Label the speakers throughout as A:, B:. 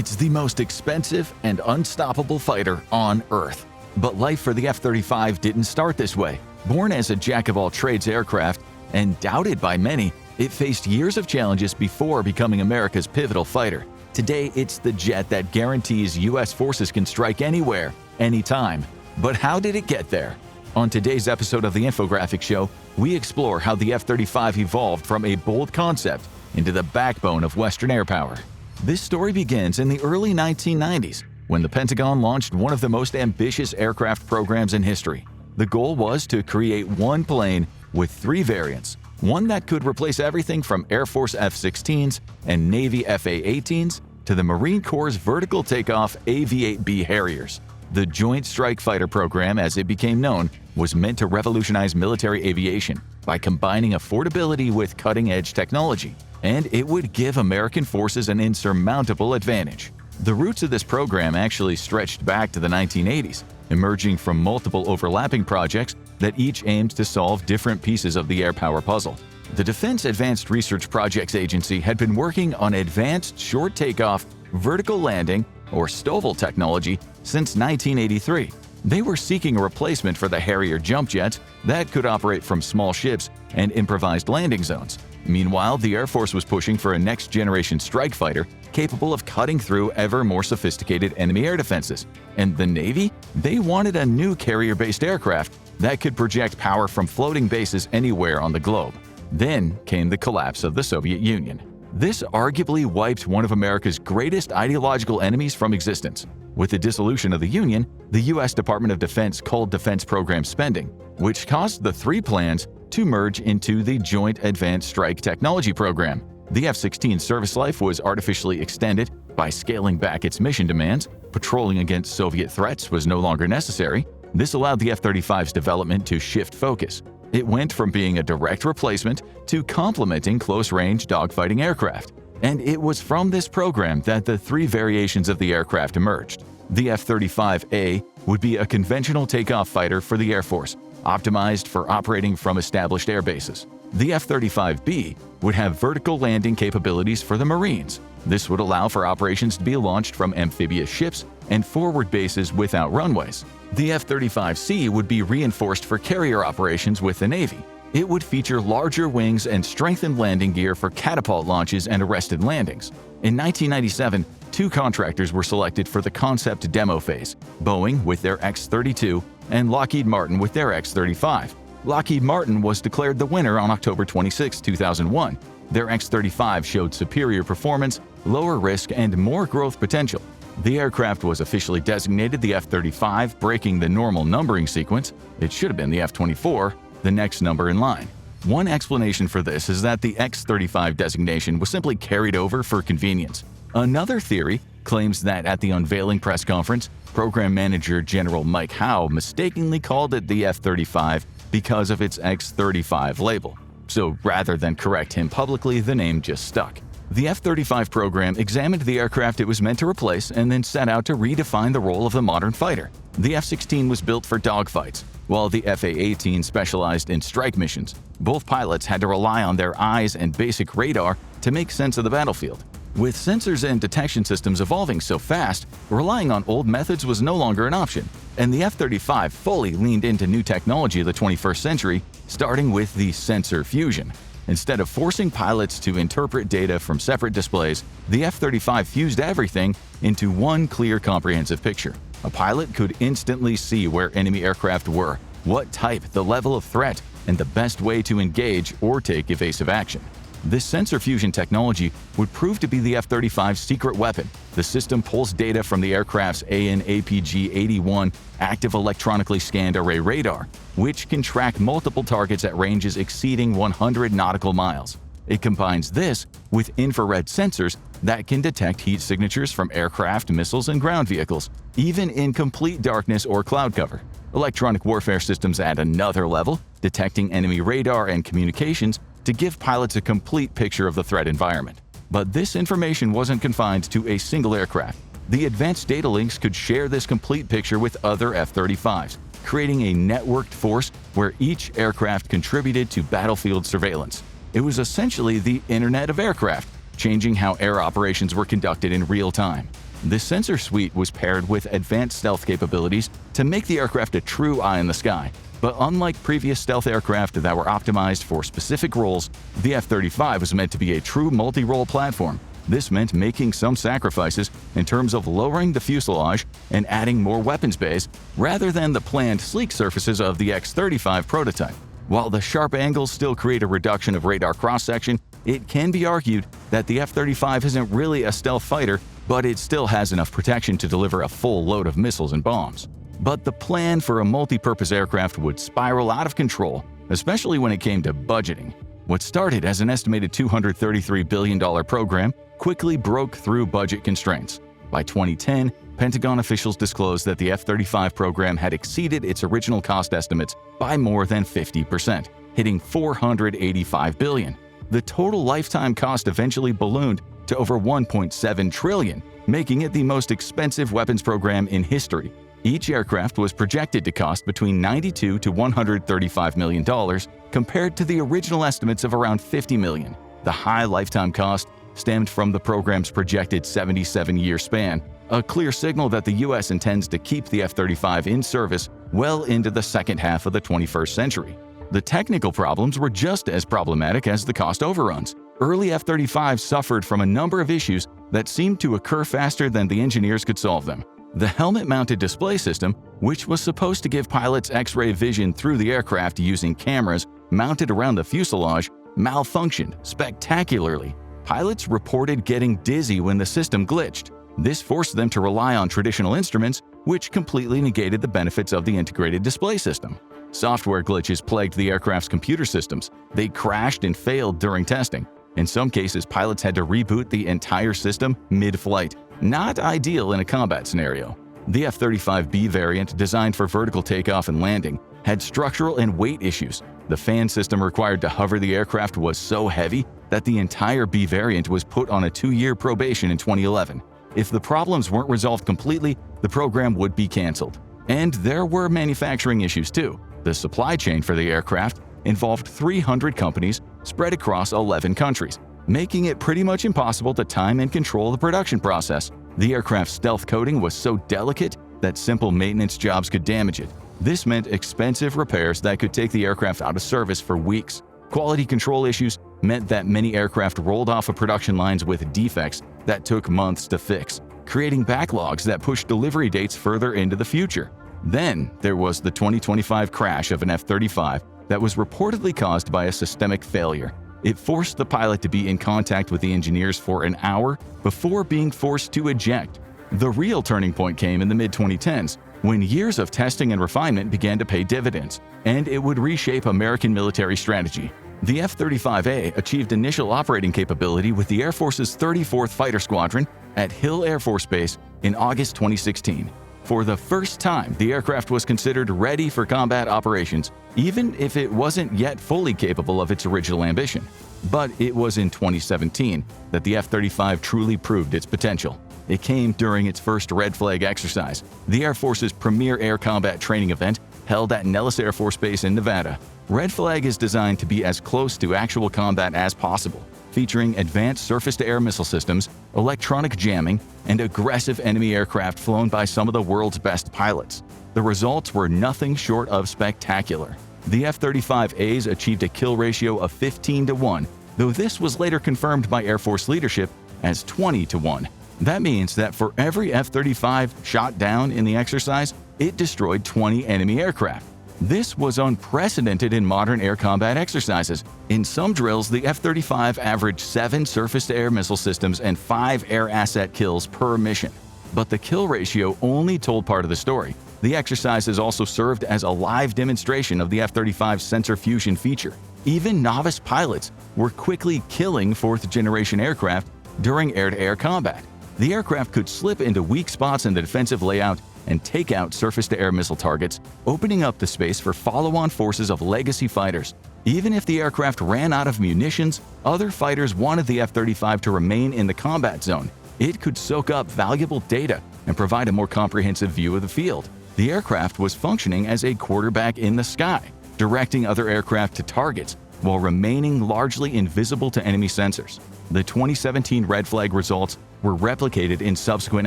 A: It's the most expensive and unstoppable fighter on Earth. But life for the F-35 didn't start this way. Born as a jack-of-all-trades aircraft and doubted by many, it faced years of challenges before becoming America's pivotal fighter. Today, it's the jet that guarantees U.S. forces can strike anywhere, anytime. But how did it get there? On today's episode of the Infographic Show, we explore how the F-35 evolved from a bold concept into the backbone of Western air power. This story begins in the early 1990s, when the Pentagon launched one of the most ambitious aircraft programs in history. The goal was to create one plane with three variants, one that could replace everything from Air Force F-16s and Navy FA-18s to the Marine Corps' vertical takeoff AV-8B Harriers. The Joint Strike Fighter program, as it became known, was meant to revolutionize military aviation by combining affordability with cutting-edge technology, and it would give American forces an insurmountable advantage. The roots of this program actually stretched back to the 1980s, emerging from multiple overlapping projects that each aimed to solve different pieces of the air power puzzle. The Defense Advanced Research Projects Agency had been working on advanced short takeoff, vertical landing, or STOVL technology since 1983. They were seeking a replacement for the Harrier jump jets that could operate from small ships and improvised landing zones. Meanwhile, the Air Force was pushing for a next-generation strike fighter capable of cutting through ever more sophisticated enemy air defenses. And the Navy? They wanted a new carrier-based aircraft that could project power from floating bases anywhere on the globe. Then came the collapse of the Soviet Union. This arguably wiped one of America's greatest ideological enemies from existence. With the dissolution of the Union, the U.S. Department of Defense culled defense program spending, which caused the three plans to merge into the Joint Advanced Strike Technology Program. The F-16 service life was artificially extended by scaling back its mission demands. Patrolling against Soviet threats was no longer necessary. This allowed the F-35's development to shift focus. It went from being a direct replacement to complementing close-range dogfighting aircraft. And it was from this program that the three variations of the aircraft emerged. The F-35A would be a conventional takeoff fighter for the Air Force, optimized for operating from established air bases. The F-35B would have vertical landing capabilities for the Marines. This would allow for operations to be launched from amphibious ships and forward bases without runways. The F-35C would be reinforced for carrier operations with the Navy. It would feature larger wings and strengthened landing gear for catapult launches and arrested landings. In 1997, two contractors were selected for the concept demo phase, Boeing with their X-32 and Lockheed Martin with their X-35. Lockheed Martin was declared the winner on October 26, 2001. Their X-35 showed superior performance, lower risk, and more growth potential. The aircraft was officially designated the F-35, breaking the normal numbering sequence. It should have been the F-24, the next number in line. One explanation for this is that the X-35 designation was simply carried over for convenience. Another theory claims that at the unveiling press conference, Program Manager General Mike Howe mistakenly called it the F-35 because of its X-35 label. So rather than correct him publicly, the name just stuck. The F-35 program examined the aircraft it was meant to replace and then set out to redefine the role of the modern fighter. The F-16 was built for dogfights, while the FA-18 specialized in strike missions. Both pilots had to rely on their eyes and basic radar to make sense of the battlefield. With sensors and detection systems evolving so fast, relying on old methods was no longer an option, and the F-35 fully leaned into new technology of the 21st century, starting with the sensor fusion. Instead of forcing pilots to interpret data from separate displays, the F-35 fused everything into one clear, comprehensive picture. A pilot could instantly see where enemy aircraft were, what type, the level of threat, and the best way to engage or take evasive action. This sensor fusion technology would prove to be the F-35's secret weapon. The system pulls data from the aircraft's AN/APG-81 active electronically scanned array radar, which can track multiple targets at ranges exceeding 100 nautical miles. It combines this with infrared sensors that can detect heat signatures from aircraft, missiles, and ground vehicles, even in complete darkness or cloud cover. Electronic warfare systems add another level, detecting enemy radar and communications to give pilots a complete picture of the threat environment. But this information wasn't confined to a single aircraft. The advanced data links could share this complete picture with other F-35s, creating a networked force where each aircraft contributed to battlefield surveillance. It was essentially the Internet of Aircraft, changing how air operations were conducted in real time. This sensor suite was paired with advanced stealth capabilities to make the aircraft a true eye in the sky. But unlike previous stealth aircraft that were optimized for specific roles, the F-35 was meant to be a true multi-role platform. This meant making some sacrifices in terms of lowering the fuselage and adding more weapons bays, rather than the planned sleek surfaces of the X-35 prototype. While the sharp angles still create a reduction of radar cross-section, it can be argued that the F-35 isn't really a stealth fighter, but it still has enough protection to deliver a full load of missiles and bombs. But the plan for a multi-purpose aircraft would spiral out of control, especially when it came to budgeting. What started as an estimated $233 billion program quickly broke through budget constraints. By 2010, Pentagon officials disclosed that the F-35 program had exceeded its original cost estimates by more than 50%, hitting $485 billion. The total lifetime cost eventually ballooned to over $1.7 trillion, making it the most expensive weapons program in history. Each aircraft was projected to cost between $92 to $135 million, compared to the original estimates of around $50 million. The high lifetime cost stemmed from the program's projected 77-year span, a clear signal that the U.S. intends to keep the F-35 in service well into the second half of the 21st century. The technical problems were just as problematic as the cost overruns. Early F-35s suffered from a number of issues that seemed to occur faster than the engineers could solve them. The helmet-mounted display system, which was supposed to give pilots X-ray vision through the aircraft using cameras mounted around the fuselage, malfunctioned spectacularly. Pilots reported getting dizzy when the system glitched. This forced them to rely on traditional instruments, which completely negated the benefits of the integrated display system. Software glitches plagued the aircraft's computer systems. They crashed and failed during testing. In some cases, pilots had to reboot the entire system mid-flight. Not ideal in a combat scenario. The F-35B variant, designed for vertical takeoff and landing, had structural and weight issues. The fan system required to hover the aircraft was so heavy that the entire B variant was put on a 2-year probation in 2011. If the problems weren't resolved completely, the program would be canceled. And there were manufacturing issues too. The supply chain for the aircraft involved 300 companies spread across 11 countries, making it pretty much impossible to time and control the production process. The aircraft's stealth coating was so delicate that simple maintenance jobs could damage it. This meant expensive repairs that could take the aircraft out of service for weeks. Quality control issues meant that many aircraft rolled off of production lines with defects that took months to fix, creating backlogs that pushed delivery dates further into the future. Then there was the 2025 crash of an F-35 that was reportedly caused by a systemic failure. It forced the pilot to be in contact with the engineers for an hour before being forced to eject. The real turning point came in the mid-2010s, when years of testing and refinement began to pay dividends, and it would reshape American military strategy. The F-35A achieved initial operating capability with the Air Force's 34th Fighter Squadron at Hill Air Force Base in August 2016. For the first time, the aircraft was considered ready for combat operations, even if it wasn't yet fully capable of its original ambition. But it was in 2017 that the F-35 truly proved its potential. It came during its first Red Flag exercise, the Air Force's premier air combat training event held at Nellis Air Force Base in Nevada. Red Flag is designed to be as close to actual combat as possible, featuring advanced surface-to-air missile systems, electronic jamming, and aggressive enemy aircraft flown by some of the world's best pilots. The results were nothing short of spectacular. The F-35As achieved a kill ratio of 15-1, though this was later confirmed by Air Force leadership as 20-1. That means that for every F-35 shot down in the exercise, it destroyed 20 enemy aircraft. This was unprecedented in modern air combat exercises. In some drills, the F-35 averaged 7 surface-to-air missile systems and 5 air asset kills per mission. But the kill ratio only told part of the story. The exercises also served as a live demonstration of the F-35's sensor fusion feature. Even novice pilots were quickly killing fourth-generation aircraft during air-to-air combat. The aircraft could slip into weak spots in the defensive layout and take out surface-to-air missile targets, opening up the space for follow-on forces of legacy fighters. Even if the aircraft ran out of munitions, other fighters wanted the F-35 to remain in the combat zone. It could soak up valuable data and provide a more comprehensive view of the field. The aircraft was functioning as a quarterback in the sky, directing other aircraft to targets while remaining largely invisible to enemy sensors. The 2017 Red Flag results were replicated in subsequent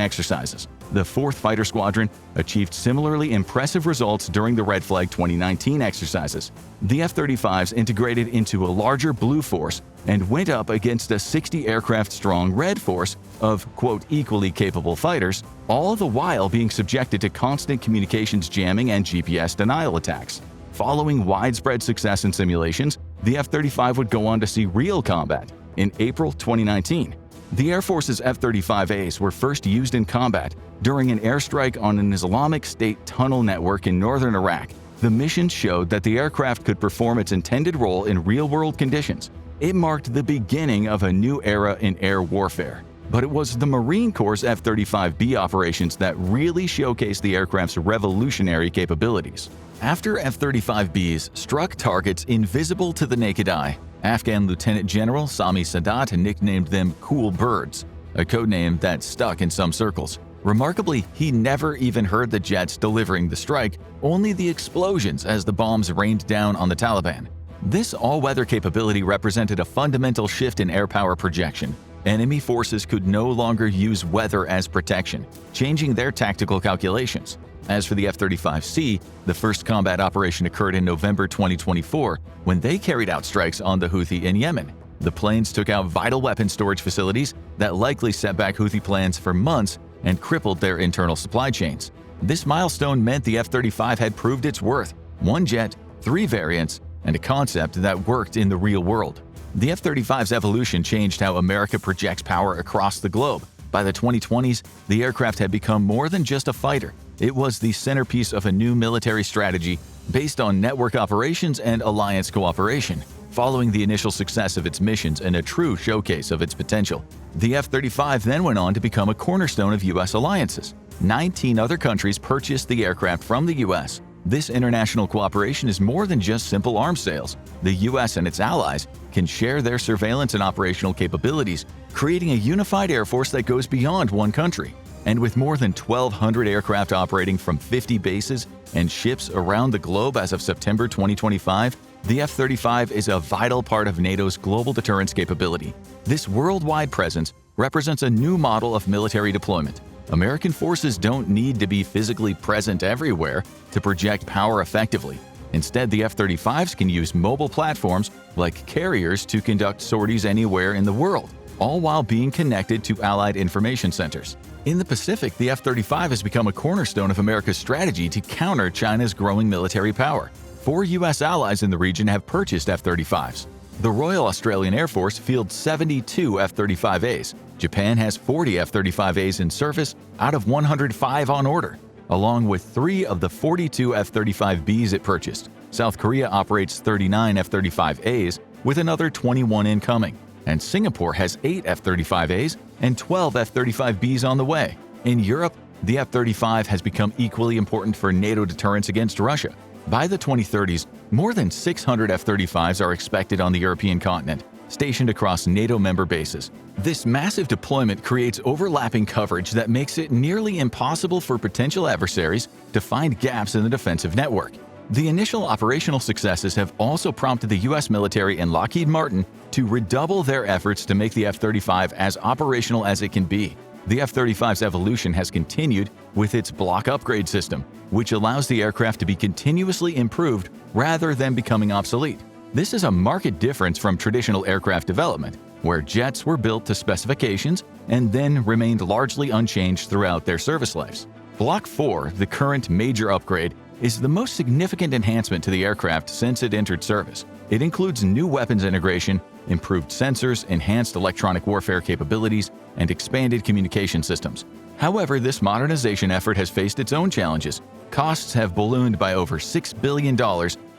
A: exercises. The 4th Fighter Squadron achieved similarly impressive results during the Red Flag 2019 exercises. The F-35s integrated into a larger Blue Force and went up against a 60-aircraft-strong Red Force of, quote, equally capable fighters, all the while being subjected to constant communications jamming and GPS denial attacks. Following widespread success in simulations, the F-35 would go on to see real combat in April 2019. The Air Force's F-35As were first used in combat during an airstrike on an Islamic State tunnel network in northern Iraq. The mission showed that the aircraft could perform its intended role in real-world conditions. It marked the beginning of a new era in air warfare. But it was the Marine Corps' F-35B operations that really showcased the aircraft's revolutionary capabilities. After F-35Bs struck targets invisible to the naked eye, Afghan Lieutenant General Sami Sadat nicknamed them "Cool Birds," a codename that stuck in some circles. Remarkably, he never even heard the jets delivering the strike, only the explosions as the bombs rained down on the Taliban. This all-weather capability represented a fundamental shift in air power projection. Enemy forces could no longer use weather as protection, changing their tactical calculations. As for the F-35C, the first combat operation occurred in November 2024 when they carried out strikes on the Houthi in Yemen. The planes took out vital weapon storage facilities that likely set back Houthi plans for months and crippled their internal supply chains. This milestone meant the F-35 had proved its worth: 1 jet, 3 variants, and a concept that worked in the real world. The F-35's evolution changed how America projects power across the globe. By the 2020s, the aircraft had become more than just a fighter. It was the centerpiece of a new military strategy based on network operations and alliance cooperation. Following the initial success of its missions and a true showcase of its potential, the F-35 then went on to become a cornerstone of U.S. alliances. 19 other countries purchased the aircraft from the U.S. This international cooperation is more than just simple arms sales. The U.S. and its allies can share their surveillance and operational capabilities, creating a unified air force that goes beyond one country. And with more than 1,200 aircraft operating from 50 bases and ships around the globe as of September 2025, the F-35 is a vital part of NATO's global deterrence capability. This worldwide presence represents a new model of military deployment. American forces don't need to be physically present everywhere to project power effectively. Instead, the F-35s can use mobile platforms like carriers to conduct sorties anywhere in the world, all while being connected to allied information centers. In the Pacific, the F-35 has become a cornerstone of America's strategy to counter China's growing military power. 4 U.S. allies in the region have purchased F-35s. The Royal Australian Air Force fields 72 F-35As. Japan has 40 F-35As in service out of 105 on order, along with 3 of the 42 F-35Bs it purchased. South Korea operates 39 F-35As with another 21 incoming, and Singapore has 8 F-35As and 12 F-35Bs on the way. In Europe, the F-35 has become equally important for NATO deterrence against Russia. By the 2030s, more than 600 F-35s are expected on the European continent, stationed across NATO member bases. This massive deployment creates overlapping coverage that makes it nearly impossible for potential adversaries to find gaps in the defensive network. The initial operational successes have also prompted the U.S. military and Lockheed Martin to redouble their efforts to make the F-35 as operational as it can be. The F-35's evolution has continued with its block upgrade system, which allows the aircraft to be continuously improved rather than becoming obsolete. This is a marked difference from traditional aircraft development, where jets were built to specifications and then remained largely unchanged throughout their service lives. Block 4, the current major upgrade, is the most significant enhancement to the aircraft since it entered service. It includes new weapons integration, improved sensors, enhanced electronic warfare capabilities, and expanded communication systems. However, this modernization effort has faced its own challenges. Costs have ballooned by over $6 billion,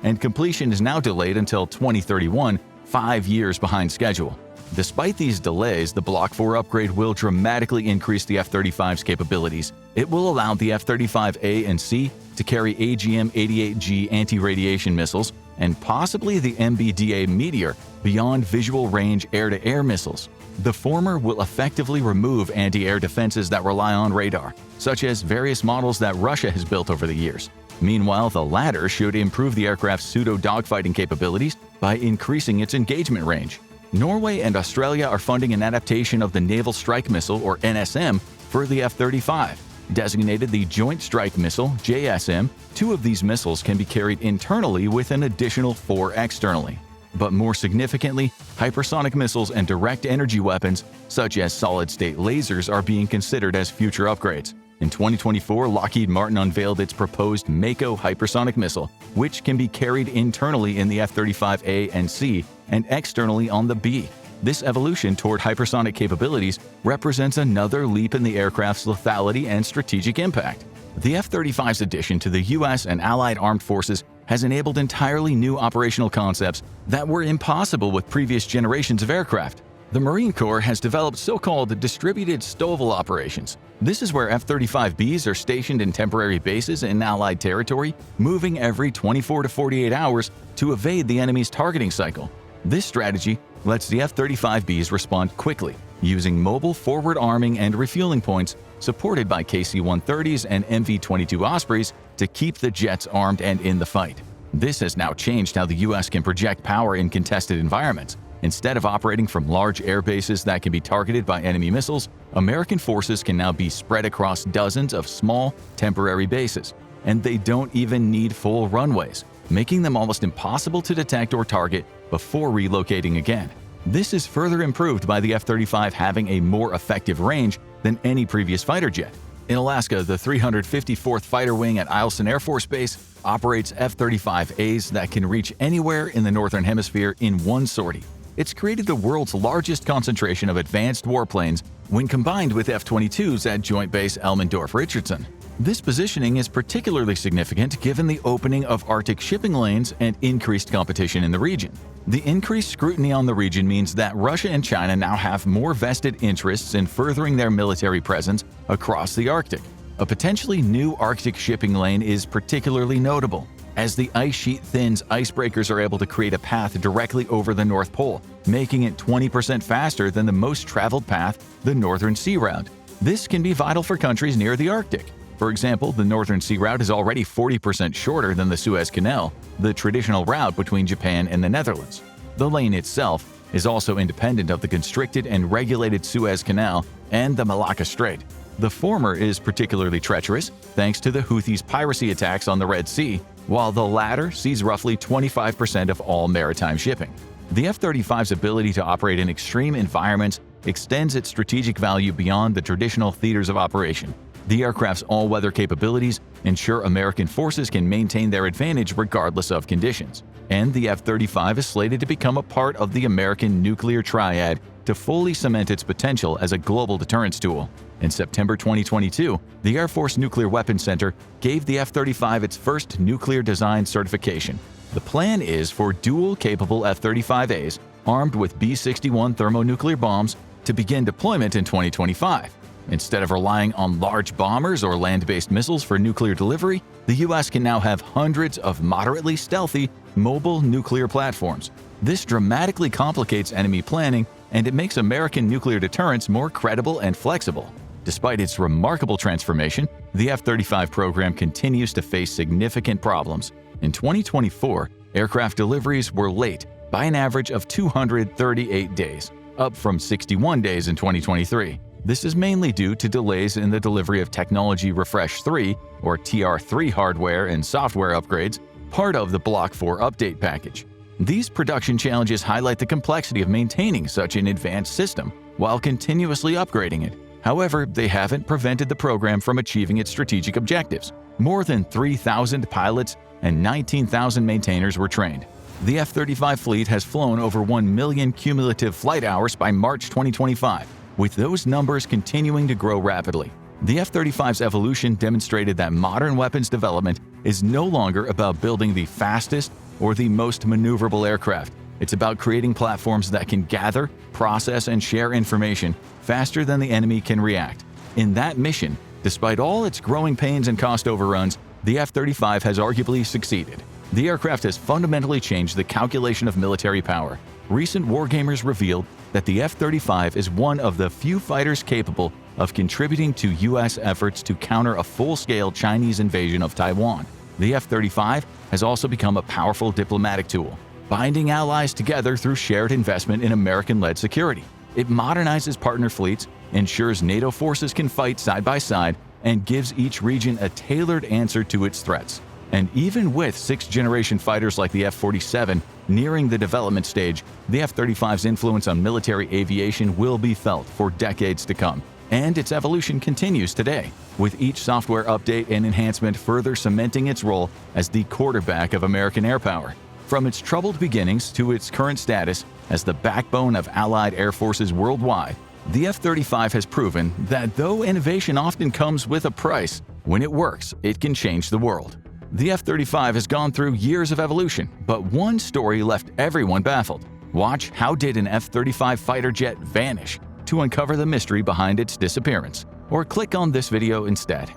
A: and completion is now delayed until 2031, 5 years behind schedule. Despite these delays, the Block 4 upgrade will dramatically increase the F-35's capabilities. It will allow the F-35A and C to carry AGM-88G anti-radiation missiles and possibly the MBDA Meteor beyond visual range air-to-air missiles. The former will effectively remove anti-air defenses that rely on radar, such as various models that Russia has built over the years. Meanwhile, the latter should improve the aircraft's pseudo-dogfighting capabilities by increasing its engagement range. Norway and Australia are funding an adaptation of the Naval Strike Missile, or NSM, for the F-35. Designated the Joint Strike Missile, JSM, 2 of these missiles can be carried internally with an additional 4 externally. But more significantly, hypersonic missiles and direct energy weapons, such as solid-state lasers, are being considered as future upgrades. In 2024, Lockheed Martin unveiled its proposed Mako hypersonic missile, which can be carried internally in the F-35A and C and externally on the B. This evolution toward hypersonic capabilities represents another leap in the aircraft's lethality and strategic impact. The F-35's addition to the U.S. and Allied armed forces has enabled entirely new operational concepts that were impossible with previous generations of aircraft. The Marine Corps has developed so-called distributed STOVL operations. This is where F-35Bs are stationed in temporary bases in Allied territory, moving every 24 to 48 hours to evade the enemy's targeting cycle. This strategy lets the F-35Bs respond quickly, using mobile forward arming and refueling points supported by KC-130s and MV-22 Ospreys to keep the jets armed and in the fight. This has now changed how the U.S. can project power in contested environments. Instead of operating from large air bases that can be targeted by enemy missiles, American forces can now be spread across dozens of small, temporary bases. And they don't even need full runways, making them almost impossible to detect or target before relocating again. This is further improved by the F-35 having a more effective range than any previous fighter jet. In Alaska, the 354th Fighter Wing at Eielson Air Force Base operates F-35As that can reach anywhere in the Northern Hemisphere in one sortie. It's created the world's largest concentration of advanced warplanes when combined with F-22s at Joint Base Elmendorf-Richardson. This positioning is particularly significant given the opening of Arctic shipping lanes and increased competition in the region. The increased scrutiny on the region means that Russia and China now have more vested interests in furthering their military presence across the Arctic. A potentially new Arctic shipping lane is particularly notable. As the ice sheet thins, icebreakers are able to create a path directly over the North Pole, making it 20% faster than the most traveled path, the Northern Sea Route. This can be vital for countries near the Arctic. For example, the Northern Sea Route is already 40% shorter than the Suez Canal, the traditional route between Japan and the Netherlands. The lane itself is also independent of the constricted and regulated Suez Canal and the Malacca Strait. The former is particularly treacherous thanks to the Houthis' piracy attacks on the Red Sea, while the latter sees roughly 25% of all maritime shipping. The F-35's ability to operate in extreme environments extends its strategic value beyond the traditional theaters of operation. The aircraft's all-weather capabilities ensure American forces can maintain their advantage regardless of conditions. And the F-35 is slated to become a part of the American nuclear triad to fully cement its potential as a global deterrence tool. In September 2022, the Air Force Nuclear Weapons Center gave the F-35 its first nuclear design certification. The plan is for dual-capable F-35As armed with B-61 thermonuclear bombs to begin deployment in 2025. Instead of relying on large bombers or land-based missiles for nuclear delivery, the U.S. can now have hundreds of moderately stealthy, mobile nuclear platforms. This dramatically complicates enemy planning, and it makes American nuclear deterrence more credible and flexible. Despite its remarkable transformation, the F-35 program continues to face significant problems. In 2024, aircraft deliveries were late by an average of 238 days, up from 61 days in 2023. This is mainly due to delays in the delivery of Technology Refresh 3, or TR3 hardware and software upgrades, part of the Block 4 update package. These production challenges highlight the complexity of maintaining such an advanced system while continuously upgrading it. However, they haven't prevented the program from achieving its strategic objectives. More than 3,000 pilots and 19,000 maintainers were trained. The F-35 fleet has flown over 1 million cumulative flight hours by March 2025, with those numbers continuing to grow rapidly. The F-35's evolution demonstrated that modern weapons development is no longer about building the fastest or the most maneuverable aircraft. It's about creating platforms that can gather, process, and share information faster than the enemy can react. In that mission, despite all its growing pains and cost overruns, the F-35 has arguably succeeded. The aircraft has fundamentally changed the calculation of military power. Recent wargamers revealed that the F-35 is one of the few fighters capable of contributing to U.S. efforts to counter a full-scale Chinese invasion of Taiwan. The F-35 has also become a powerful diplomatic tool. binding allies together through shared investment in American-led security. It modernizes partner fleets, ensures NATO forces can fight side by side, and gives each region a tailored answer to its threats. And even with sixth-generation fighters like the F-47 nearing the development stage, the F-35's influence on military aviation will be felt for decades to come. And its evolution continues today, with each software update and enhancement further cementing its role as the quarterback of American air power. From its troubled beginnings to its current status as the backbone of Allied air forces worldwide, the F-35 has proven that though innovation often comes with a price, when it works, it can change the world. The F-35 has gone through years of evolution, but one story left everyone baffled. Watch How Did an F-35 Fighter Jet Vanish? To uncover the mystery behind its disappearance, or click on this video instead.